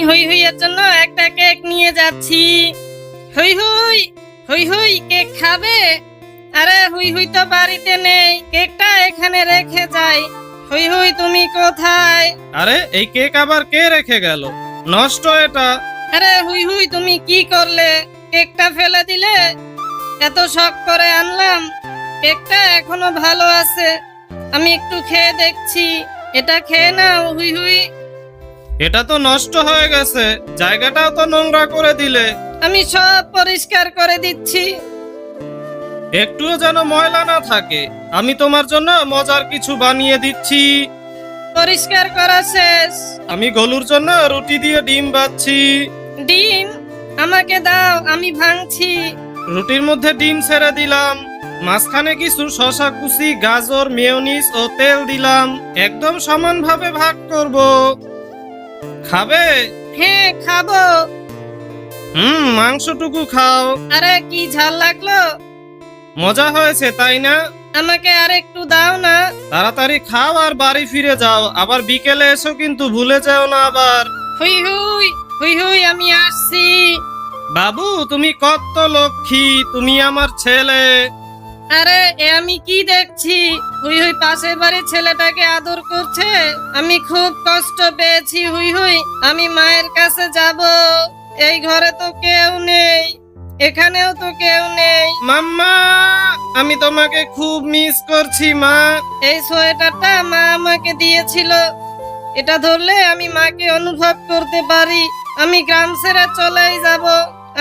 হুই হুইয়ের জন্য একটা কেক নিয়ে যাচ্ছি। হুই হুই, হুই হুই কেক খাবে? আরে হুই হুই তো বাড়িতে নেই, কেকটা এখানে রেখে যাই। হুই হুই তুমি কোথায়? আরে এই কেক আবার কে রেখে গেল? নষ্ট এটা। আরে হুই হুই তুমি কি করলে? কেকটা ফেলে দিলে? এত শখ করে আনলাম, কেকটা এখনো ভালো আছে। আমি একটু খেয়ে দেখছি, এটা খেয়ে নাও হুই হুই। এটা তো নষ্ট হয়ে গেছে, জায়গাটাও তো নোংরা করে দিলে। আমি সব পরিষ্কার করে দিচ্ছি। একটুও যেন ময়লা না থাকে। আমি তোমার জন্য মজার কিছু বানিয়ে দিচ্ছি। পরিষ্কার করা শেষ। আমি গলুর জন্য রুটি দিয়ে ডিম ভাজছি। ডিম আমাকে দাও, আমি ভাঙছি। রুটির মধ্যে ডিম ছেড়ে দিলাম, মাঝখানে কিছু শসা কুচি, গাজর, মেয়োনিজ ও তেল দিলাম। একদম সমানভাবে ভাগ করব। খাবে? হ্যাঁ খাবো। মাংসটুকু খাও। আরে কি ঝাল লাগলো। মজা হয়েছে তাই না? আমাকে আর একটু দাও না। তাড়াতাড়ি খাও আর বাড়ি ফিরে যাও, আবার বিকেলে এসো কিন্তু ভুলে যাও না আবার। হুই হুই, হুই হুই আমি আসছি। বাবু তুমি কত লক্ষ্মী, তুমি আমার ছেলে। আরে এ আমি কি দেখছি? হুই হুই পাশের বাড়ির ছেলেটাকে আদর করছে। আমি খুব কষ্ট পেয়েছি হুই হুই, আমি মায়ের কাছে যাব। এই ঘরে তো কেউ নেই, এখানেও তো কেউ নেই। মাম্মা, আমি তোমাকে খুব মিস করছি মা। এই সোয়েটারটা মা আমাকে দিয়েছিল, এটা ধরলে আমি মাকে অনুভব করতে পারি। আমি গ্রাম ছেড়ে চলেই যাব।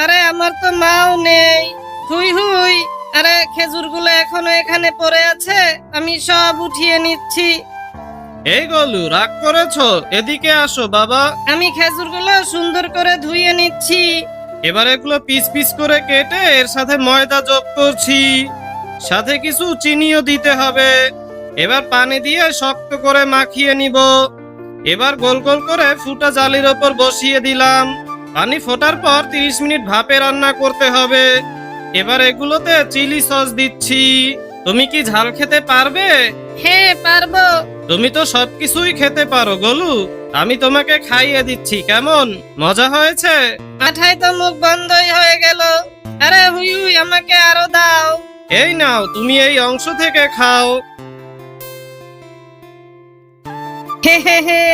আরে আমার তো মাও নেই হুই হুই। আরে খেজুরগুলো এখনো এখানে পড়ে আছে, আমি সব উঠিয়ে নিচ্ছি। এই গলু রাগ করেছো? এদিকে আসো বাবা। আমি খেজুরগুলো সুন্দর করে ধুয়ে নিচ্ছি। এবার এগুলো পিস পিস করে কেটে এর সাথে ময়দা যোগ করছি, সাথে কিছু চিনিও দিতে হবে। এবার পানি দিয়ে শক্ত করে মাখিয়ে নিব। এবার গোল গোল করে ফুটা জালির ওপর বসিয়ে দিলাম। পানি ফোটার পর 30 মিনিট ভাপে রান্না করতে হবে। এবার এগুলোতে চিলি সস দিচ্ছি। তুমি কি ঝাল খেতে পারবে? হ্যাঁ পারবো। তুমি তো সবকিছুই খেতে পারো গলু, আমি তোমাকে খাইয়ে দিচ্ছি, কেমন? মজা হয়েছে? মাথায় তো মুখ বন্ধই হয়ে গেল। আরে হুই হুই আমাকে আরো দাও। এই নাও, তুমি এই অংশ থেকে খাও। হে হে হে।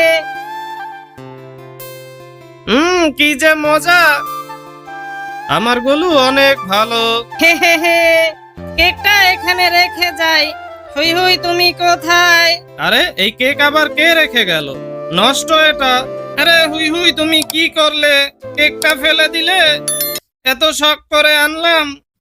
কি যে মজা। আমার গলু অনেক ভালো। হে হে হে। কেকটা এখানে রেখে যাই। হুই হুই তুমি কোথায়? আরে এই কেক আবার কে রেখে গেল? নষ্ট এটা। আরে হুই হুই তুমি কি করলে? কেকটা ফেলে দিলে। এত শখ করে আনলাম।